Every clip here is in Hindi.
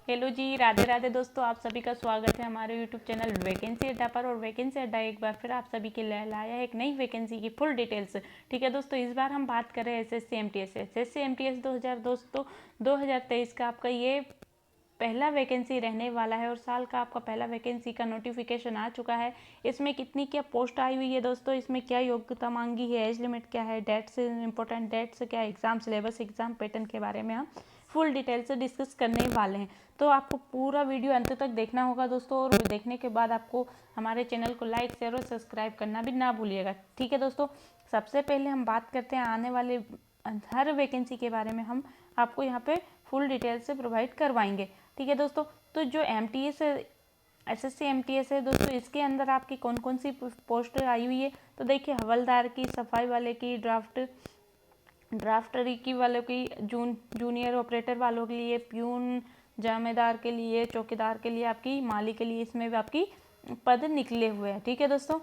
हेलो जी, राधे राधे दोस्तों। आप सभी का स्वागत है हमारे यूट्यूब चैनल वैकेंसी अड्डा पर। और वैकेंसी अड्डा एक बार फिर आप सभी के लिए लाया है एक नई वैकेंसी की फुल डिटेल्स। ठीक है दोस्तों, इस बार हम बात कर रहे हैं एसएससी एमटीएस 2023 का आपका ये पहला वैकेंसी रहने वाला है और साल का आपका पहला वैकेंसी का नोटिफिकेशन आ चुका है। इसमें कितनी क्या पोस्ट आई हुई है दोस्तों, इसमें क्या योग्यता मांगी है, एज लिमिट क्या है, डेट्स इंपॉर्टेंट डेट्स क्या है, एग्जाम सिलेबस, एग्जाम पैटर्न के बारे में हम फुल डिटेल से डिस्कस करने वाले हैं। तो आपको पूरा वीडियो अंत तक देखना होगा दोस्तों, और देखने के बाद आपको हमारे चैनल को लाइक शेयर और सब्सक्राइब करना भी ना भूलिएगा। ठीक है दोस्तों, सबसे पहले हम बात करते हैं आने वाले हर वैकेंसी के बारे में। हम आपको यहाँ पे फुल डिटेल से प्रोवाइड करवाएंगे। ठीक है दोस्तों, तो जो एमटीएस एसएससी एमटीएस है दोस्तों, इसके अंदर आपकी कौन कौन सी पोस्ट आई हुई है। तो देखिए, हवलदार की, सफाई वाले की, ड्राफ्टरी की वालों की, जूनियर ऑपरेटर वालों के लिए, प्यून जामेदार के लिए, चौकीदार के लिए, आपकी माली के लिए, इसमें भी आपकी पद निकले हुए हैं। ठीक है दोस्तों,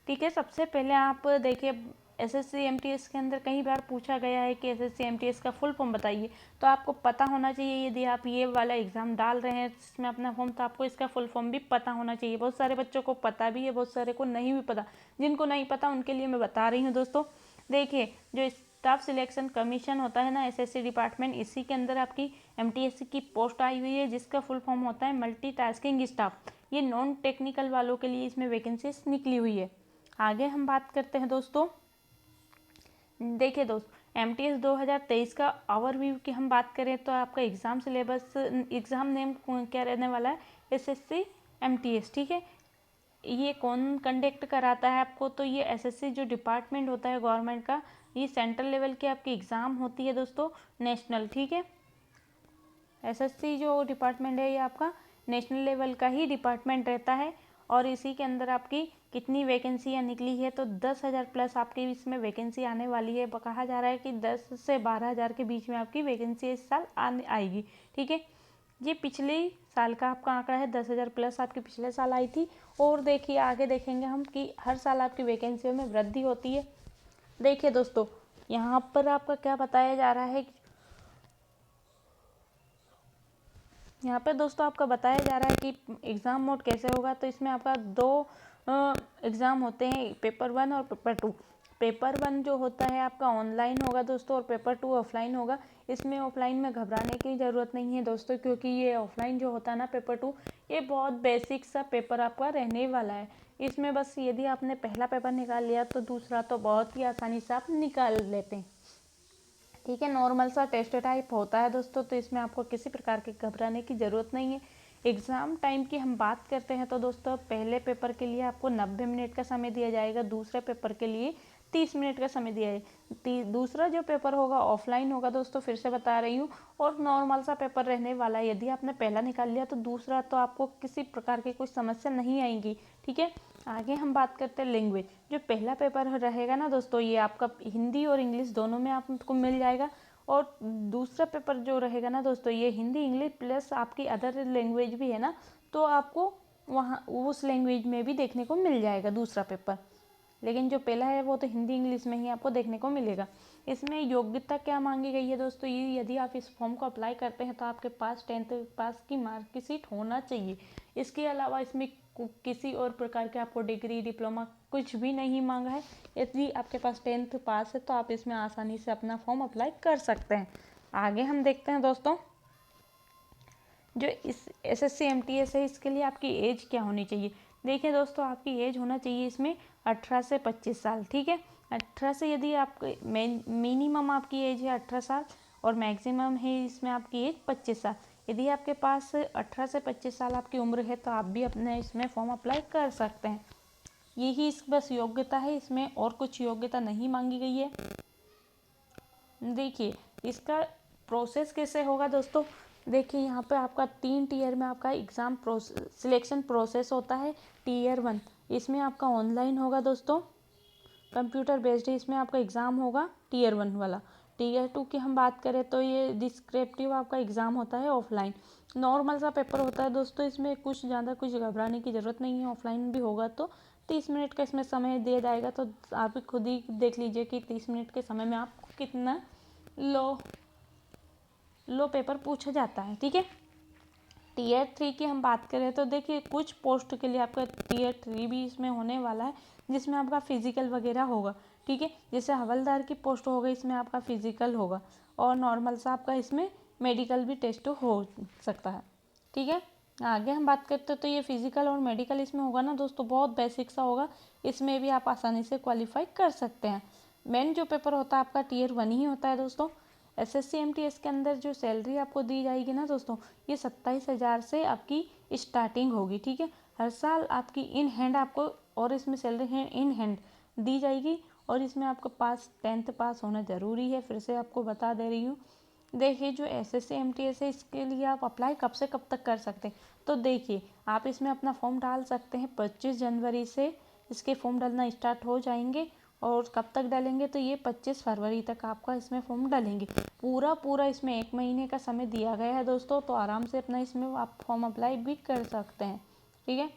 ठीक है। सबसे पहले आप देखिए, एसएससी एमटीएस के अंदर कई बार पूछा गया है कि एसएससी एमटीएस का फुल फॉर्म बताइए। तो आपको पता होना चाहिए, यदि आप ये वाला एग्ज़ाम डाल रहे हैं इसमें अपना फॉर्म, तो आपको इसका फुल फॉर्म भी पता होना चाहिए। बहुत सारे बच्चों को पता भी है, बहुत सारे को नहीं भी पता। जिनको नहीं पता उनके लिए मैं बता रही हूँ दोस्तों। देखिए, जो स्टाफ सिलेक्शन कमीशन होता है ना, एसएससी डिपार्टमेंट, इसी के अंदर आपकी एमटीएस की पोस्ट आई हुई है, जिसका फुल फॉर्म होता है मल्टीटास्किंग स्टाफ। ये नॉन टेक्निकल वालों के लिए इसमें वैकेंसीज निकली हुई है। आगे हम बात करते हैं दोस्तों। देखिए दोस्तों, एमटीएस 2023 का ओवरव्यू की हम बात करें तो आपका एग्ज़ाम सिलेबस, एग्ज़ाम नेम क्या रहने वाला है, एसएससी एमटीएस। ठीक है, ये कौन कंडक्ट कराता है आपको, तो ये एसएससी जो डिपार्टमेंट होता है गवर्नमेंट का, ये सेंट्रल लेवल की आपकी एग्ज़ाम होती है दोस्तों, नेशनल। ठीक है, एसएससी जो डिपार्टमेंट है ये आपका नेशनल लेवल का ही डिपार्टमेंट रहता है। और इसी के अंदर आपकी कितनी वैकेंसियाँ निकली है, तो 10,000 प्लस आपकी इसमें वैकेंसी आने वाली है। कहा जा रहा है कि 10 से 12,000 के बीच में आपकी वैकेंसी इस साल आने आएगी। ठीक है, ये पिछले साल का आपका आंकड़ा है, 10,000 प्लस आपकी पिछले साल आई थी। और देखिए, आगे देखेंगे हम कि हर साल आपकी वैकेंसियों में वृद्धि होती है। देखिए दोस्तों, यहाँ पर आपका क्या बताया जा रहा है, यहाँ पे दोस्तों आपका बताया जा रहा है कि एग्ज़ाम मोड कैसे होगा। तो इसमें आपका दो एग्ज़ाम होते हैं, पेपर 1 और पेपर 2। पेपर 1 जो होता है आपका ऑनलाइन होगा दोस्तों, और पेपर 2 ऑफलाइन होगा। इसमें ऑफलाइन में घबराने की ज़रूरत नहीं है दोस्तों, क्योंकि ये ऑफलाइन जो होता है ना पेपर 2, ये बहुत बेसिक सा पेपर आपका रहने वाला है। इसमें बस यदि आपने पहला पेपर निकाल लिया तो दूसरा तो बहुत ही आसानी से आप निकाल लेते हैं। ठीक है, नॉर्मल सा टेस्ट टाइप होता है दोस्तों, तो इसमें आपको किसी प्रकार की घबराने की ज़रूरत नहीं है। एग्ज़ाम टाइम की हम बात करते हैं तो दोस्तों, पहले पेपर के लिए आपको 90 मिनट का समय दिया जाएगा, दूसरे पेपर के लिए 30 मिनट का समय दिया है। दूसरा जो पेपर होगा ऑफलाइन होगा दोस्तों, फिर से बता रही हूँ, और नॉर्मल सा पेपर रहने वाला है। यदि आपने पहला निकाल लिया तो दूसरा तो आपको किसी प्रकार की कोई समस्या नहीं आएगी। ठीक है, आगे हम बात करते हैं लैंग्वेज। जो पहला पेपर रहेगा ना दोस्तों, ये आपका हिंदी और इंग्लिश दोनों में आपको मिल जाएगा। और दूसरा पेपर जो रहेगा ना दोस्तों, ये हिंदी इंग्लिश प्लस आपकी अदर लैंग्वेज भी है ना, तो आपको वहाँ उस लैंग्वेज में भी देखने को मिल जाएगा दूसरा पेपर। लेकिन जो पहला है वो तो हिंदी इंग्लिश में ही आपको देखने को मिलेगा। इसमें योग्यता क्या मांगी गई है दोस्तों, ये यदि आप इस फॉर्म को अप्लाई करते हैं तो आपके पास 10th पास की मार्कशीट होना चाहिए। इसके अलावा इसमें किसी और प्रकार के आपको डिग्री, डिप्लोमा कुछ भी नहीं मांगा है। यदि आपके पास 10th पास है तो आप इसमें आसानी से अपना फॉर्म अप्लाई कर सकते हैं। आगे हम देखते हैं दोस्तों, जो इस एसएससी एमटीएस है, इसके लिए आपकी एज क्या होनी चाहिए। देखिए दोस्तों, आपकी एज होना चाहिए इसमें 18 से 25 साल। ठीक है, 18 से यदि आप मिनिमम आपकी एज है 18 साल और मैक्सिमम है इसमें आपकी एज 25 साल। यदि आपके पास 18 से 25 साल आपकी उम्र है तो आप भी अपने इसमें फॉर्म अप्लाई कर सकते हैं। यही इस बस योग्यता है, इसमें और कुछ योग्यता नहीं मांगी गई है। देखिए, इसका प्रोसेस कैसे होगा दोस्तों। देखिए, यहाँ पे आपका 3 टीयर में आपका एग्ज़ाम सिलेक्शन प्रोसेस होता है। टीयर 1 इसमें आपका ऑनलाइन होगा दोस्तों, कंप्यूटर बेस्ड इसमें आपका एग्ज़ाम होगा टीयर 1 वाला। टीयर 2 की हम बात करें तो ये डिस्क्रिप्टिव आपका एग्ज़ाम होता है ऑफलाइन। नॉर्मल सा पेपर होता है दोस्तों, इसमें कुछ ज़्यादा कुछ घबराने की ज़रूरत नहीं है। ऑफलाइन भी होगा तो 30 मिनट का इसमें समय दिया जाएगा, तो आप खुद ही देख लीजिए कि 30 मिनट के समय में आपको कितना लो पेपर पूछा जाता है। ठीक है, टीयर 3 की हम बात करें तो देखिए कुछ पोस्ट के लिए आपका टीयर 3 भी इसमें होने वाला है, जिसमें आपका फिजिकल वगैरह होगा। ठीक है, जैसे हवलदार की पोस्ट होगा इसमें आपका फिजिकल होगा, और नॉर्मल सा आपका इसमें मेडिकल भी टेस्ट हो सकता है। ठीक है, आगे हम बात करते हैं तो ये फिजिकल और मेडिकल इसमें होगा ना दोस्तों, बहुत बेसिक सा होगा, इसमें भी आप आसानी से क्वालिफाई कर सकते हैं। मेन जो पेपर होता है आपका टीयर 1 ही होता है दोस्तों। SSC MTS के अंदर जो सैलरी आपको दी जाएगी ना दोस्तों, ये 27,000 से आपकी स्टार्टिंग होगी। ठीक है, हर साल आपकी इन हैंड आपको, और इसमें सैलरी है इन हैंड दी जाएगी, और इसमें आपको 10th पास होना ज़रूरी है, फिर से आपको बता दे रही हूँ। देखिए जो SSC MTS है इसके लिए आप अप्लाई कब से कब तक कर सकते हैं, तो देखिए आप इसमें अपना फॉर्म डाल सकते हैं 25 जनवरी से इसके फॉर्म डालना स्टार्ट हो जाएंगे, और कब तक डालेंगे तो ये 25 फरवरी तक आपका इसमें फॉर्म डालेंगे। पूरा इसमें 1 महीने का समय दिया गया है दोस्तों, तो आराम से अपना इसमें आप फॉर्म अप्लाई भी कर सकते हैं। ठीक है,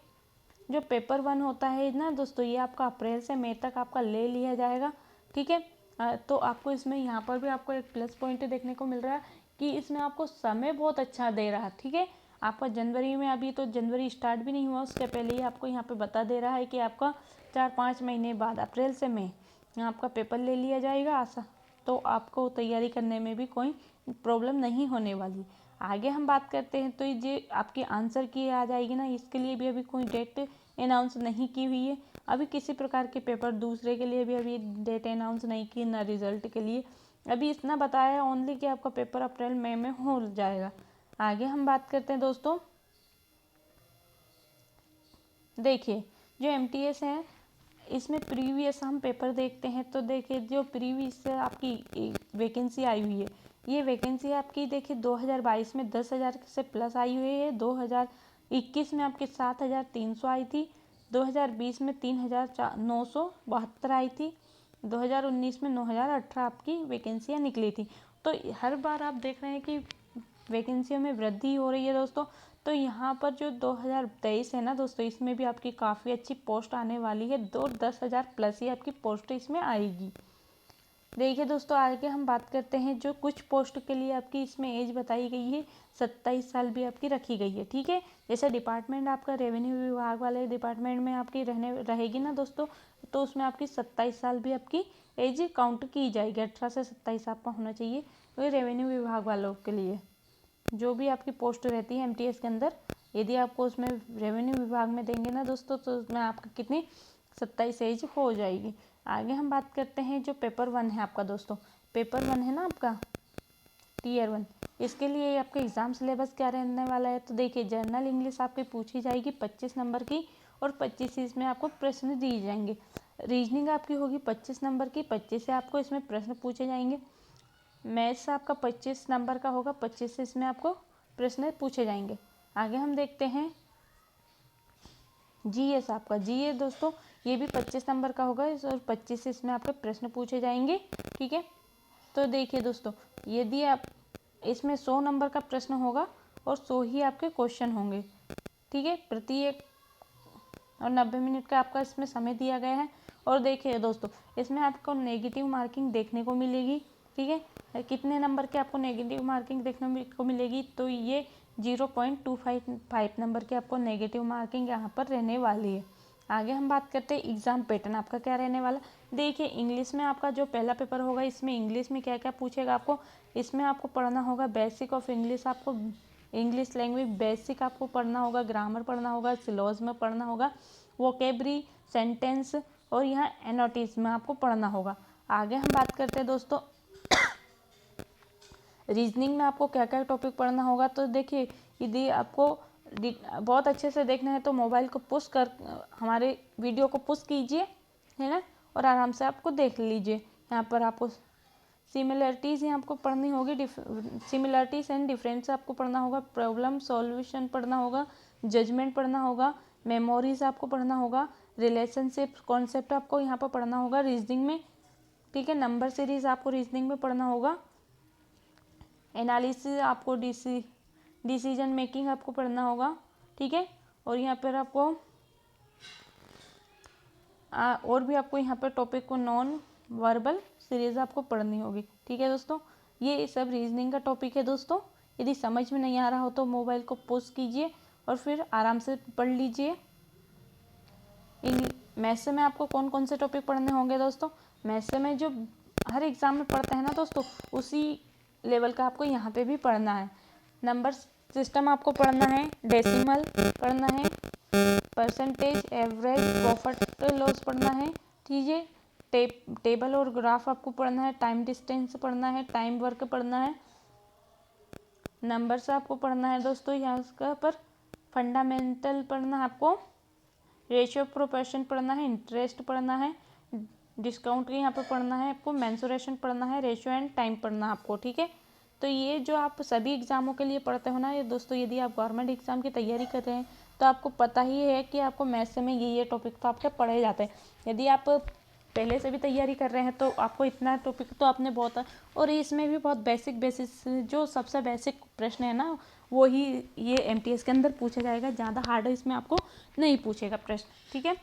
जो पेपर 1 होता है ना दोस्तों, ये आपका अप्रैल से मई तक आपका ले लिया जाएगा। ठीक है, तो आपको इसमें यहाँ पर भी आपको एक प्लस पॉइंट देखने को मिल रहा है कि इसमें आपको समय बहुत अच्छा दे रहा है। ठीक है, आपका जनवरी में, अभी तो जनवरी स्टार्ट भी नहीं हुआ, उसके पहले ही आपको यहाँ पे बता दे रहा है कि आपका 4-5 महीने बाद अप्रैल से मई आपका पेपर ले लिया जाएगा। तो आपको तैयारी करने में भी कोई प्रॉब्लम नहीं होने वाली। आगे हम बात करते हैं तो ये आपकी आंसर की आ जाएगी ना, इसके लिए भी अभी कोई डेट अनाउंस नहीं की हुई है। अभी किसी प्रकार के पेपर दूसरे के लिए भी अभी डेट अनाउंस नहीं की, ना रिजल्ट के लिए। अभी इतना बताया है ओनली कि आपका पेपर अप्रैल मई में हो जाएगा। आगे हम बात करते हैं दोस्तों, देखिए जो MTS है इसमें प्रीवियस हम पेपर देखते हैं, तो देखिए जो प्रीवियस आपकी वैकेंसी आई हुई है, ये वैकेंसी आपकी देखिए 2022 में 10,000 से प्लस आई हुई है, 2021 में आपकी 7,300 आई थी, 2020 में 3,972 आई थी, 2019 में 9,018 आपकी वैकेंसियाँ निकली थी। तो हर बार आप देख रहे हैं कि वैकेंसियों में वृद्धि हो रही है दोस्तों। तो यहाँ पर जो 2023 है ना दोस्तों, इसमें भी आपकी काफ़ी अच्छी पोस्ट आने वाली है, 10,000 प्लस ही आपकी पोस्ट इसमें आएगी। देखिए दोस्तों आगे हम बात करते हैं, जो कुछ पोस्ट के लिए आपकी इसमें एज बताई गई है 27 साल भी आपकी रखी गई है। ठीक है, जैसे डिपार्टमेंट आपका रेवेन्यू विभाग वाले डिपार्टमेंट में आपकी रहेगी ना दोस्तों, तो उसमें आपकी 27 साल भी आपकी एज काउंट की जाएगी। 18 से 27 आपका होना चाहिए, वही रेवेन्यू विभाग वालों के लिए जो भी आपकी पोस्ट रहती है MTS के अंदर, यदि आपको उसमें रेवेन्यू विभाग में देंगे ना दोस्तों, तो उसमें आपका कितनी 27 एज हो जाएगी। आगे हम बात करते हैं जो पेपर 1 है आपका दोस्तों, पेपर 1 है ना आपका टीयर 1, इसके लिए आपका एग्ज़ाम सिलेबस क्या रहने वाला है, तो देखिए जनरल इंग्लिश आपकी पूछी जाएगी 25 नंबर की, और 25 इसमें आपको प्रश्न दिए जाएंगे। रीजनिंग आपकी होगी 25 नंबर की, 25 से आपको इसमें प्रश्न पूछे जाएंगे। मैथ्स आपका 25 नंबर का होगा, 25 से इसमें आपको प्रश्न पूछे जाएंगे। आगे हम देखते हैं GS आपका, GS दोस्तों ये भी 25 नंबर का होगा, और 25 से इसमें आपके प्रश्न पूछे जाएंगे। ठीक है, तो देखिए दोस्तों यदि आप इसमें 100 नंबर का प्रश्न होगा, और 100 ही आपके क्वेश्चन होंगे। ठीक है, प्रति एक, और 90 मिनट का आपका इसमें समय दिया गया है। और देखिए दोस्तों इसमें आपको नेगेटिव मार्किंग देखने को मिलेगी। ठीक है, कितने नंबर के आपको नेगेटिव मार्किंग देखने को मिलेगी, तो ये 0.255 नंबर की आपको नेगेटिव मार्किंग यहाँ पर रहने वाली है। आगे हम बात करते हैं एग्ज़ाम पैटर्न आपका क्या रहने वाला। देखिए इंग्लिश में आपका जो पहला पेपर होगा, इसमें इंग्लिश में क्या क्या पूछेगा आपको, इसमें आपको पढ़ना होगा बेसिक ऑफ इंग्लिश, आपको इंग्लिश लैंग्वेज बेसिक आपको पढ़ना होगा, ग्रामर पढ़ना होगा, सिलोजिज्म पढ़ना होगा, वोकेबरी, सेंटेंस, और यहाँ एनोटेशन में आपको पढ़ना होगा। आगे हम बात करते हैं दोस्तों रीजनिंग में आपको क्या क्या टॉपिक पढ़ना होगा, तो देखिए यदि आपको बहुत अच्छे से देखना है तो मोबाइल को पुश कर हमारे वीडियो को पुश कीजिए, है ना, और आराम से आपको देख लीजिए। यहाँ पर आपको सिमिलरिटीज़ ही आपको पढ़नी होगी, सिमिलरिटीज़ एंड डिफरेंस आपको पढ़ना होगा, प्रॉब्लम सॉल्यूशन पढ़ना होगा, जजमेंट पढ़ना होगा, मेमोरीज आपको पढ़ना होगा, रिलेशनशिप कॉन्सेप्ट आपको यहाँ पर पढ़ना होगा रीजनिंग में। ठीक है, नंबर सीरीज आपको रीजनिंग में पढ़ना होगा, एनालिसिस आपको डिसीजन मेकिंग आपको पढ़ना होगा। ठीक है, और यहाँ पर आपको और भी आपको यहाँ पर टॉपिक को नॉन वर्बल सीरीज आपको पढ़नी होगी। ठीक है दोस्तों, ये सब रीजनिंग का टॉपिक है दोस्तों, यदि समझ में नहीं आ रहा हो तो मोबाइल को पॉज कीजिए और फिर आराम से पढ़ लीजिए। मैथ्स से में आपको कौन कौन से टॉपिक पढ़ने होंगे दोस्तों? मैथ्स से में जो हर एग्ज़ाम में पढ़ते हैं ना दोस्तों, उसी लेवल का आपको यहाँ पे भी पढ़ना है। नंबर सिस्टम आपको पढ़ना है, डेसिमल पढ़ना है, परसेंटेज, एवरेज, प्रॉफिट लॉस पढ़ना है, ठीक है। टेबल और ग्राफ आपको पढ़ना है, टाइम डिस्टेंस पढ़ना है, टाइम वर्क पढ़ना है, नंबर्स आपको पढ़ना है दोस्तों। यहाँ पर फंडामेंटल पढ़ना है आपको, रेशियो ऑफ प्रोपोर्शन पढ़ना है, इंटरेस्ट पढ़ना है, डिस्काउंट यहाँ पर पढ़ना है आपको, मेंसुरेशन पढ़ना है, रेशियो एंड टाइम पढ़ना है आपको, ठीक है। तो ये जो आप सभी एग्ज़ामों के लिए पढ़ते हो ना ये दोस्तों, यदि आप गवर्नमेंट एग्ज़ाम की तैयारी कर रहे हैं तो आपको पता ही है कि आपको मैथ्स में ये टॉपिक तो आपके पढ़े जाते हैं। यदि आप पहले से भी तैयारी कर रहे हैं तो आपको इतना टॉपिक तो आपने बहुत, और इसमें भी बहुत बेसिस जो सबसे बेसिक प्रश्न है ना वो ही ये एमटीएस के अंदर पूछा जाएगा। ज़्यादा हार्ड इसमें आपको नहीं पूछेगा प्रश्न, ठीक है।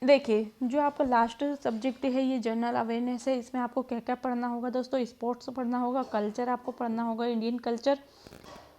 देखिए जो आपका लास्ट सब्जेक्ट है ये जनरल अवेयरनेस है। इसमें आपको क्या क्या पढ़ना होगा दोस्तों? स्पोर्ट्स पढ़ना होगा, कल्चर आपको पढ़ना होगा, इंडियन कल्चर,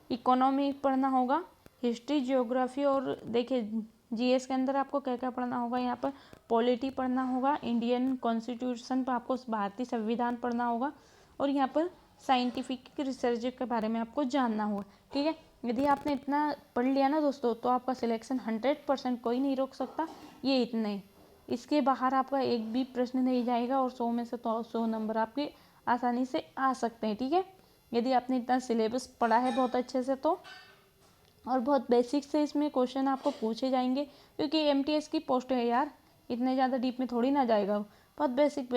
इकोनॉमी पढ़ना होगा, हिस्ट्री, ज्योग्राफी, और देखिए जीएस के अंदर आपको क्या क्या पढ़ना होगा? यहाँ पर पॉलिटी पढ़ना होगा, इंडियन कॉन्स्टिट्यूशन पर आपको भारतीय संविधान पढ़ना होगा, और यहाँ पर साइंटिफिक रिसर्च के बारे में आपको जानना होगा, ठीक है। यदि आपने इतना पढ़ लिया ना दोस्तों तो आपका सिलेक्शन 100% कोई नहीं रोक सकता। ये इतना ही, इसके बाहर आपका एक भी प्रश्न नहीं जाएगा और 100 में से तो 100 नंबर आपके आसानी से आ सकते हैं, ठीक है। यदि आपने इतना सिलेबस पढ़ा है बहुत अच्छे से तो, और बहुत बेसिक से इसमें क्वेश्चन आपको पूछे जाएंगे क्योंकि एमटीएस की पोस्ट है यार, इतने ज़्यादा डीप में थोड़ी ना जाएगा, बहुत बेसिक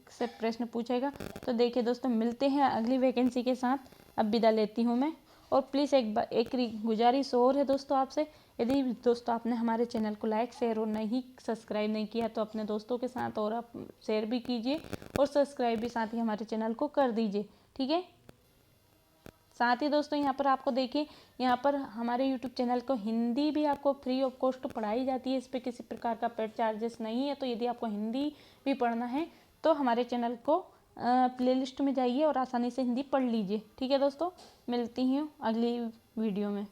से प्रश्न पूछेगा। तो देखिए दोस्तों मिलते हैं अगली वैकेंसी के साथ, अब विदा लेती हूँ मैं। और प्लीज़ एक गुजारिश और है दोस्तों आपसे, यदि दोस्तों आपने हमारे चैनल को लाइक, शेयर और नहीं सब्सक्राइब नहीं किया तो अपने दोस्तों के साथ और आप शेयर भी कीजिए और सब्सक्राइब भी साथ ही हमारे चैनल को कर दीजिए, ठीक है। साथ ही दोस्तों यहाँ पर आपको देखिए, यहाँ पर हमारे यूट्यूब चैनल को हिंदी भी आपको फ्री ऑफ कॉस्ट पढ़ाई जाती है। इस पर किसी प्रकार का पेड चार्जेस नहीं है। तो यदि आपको हिंदी भी पढ़ना है तो हमारे चैनल को प्लेलिस्ट में जाइए और आसानी से हिंदी पढ़ लीजिए, ठीक है दोस्तों। मिलती हूँ अगली वीडियो में।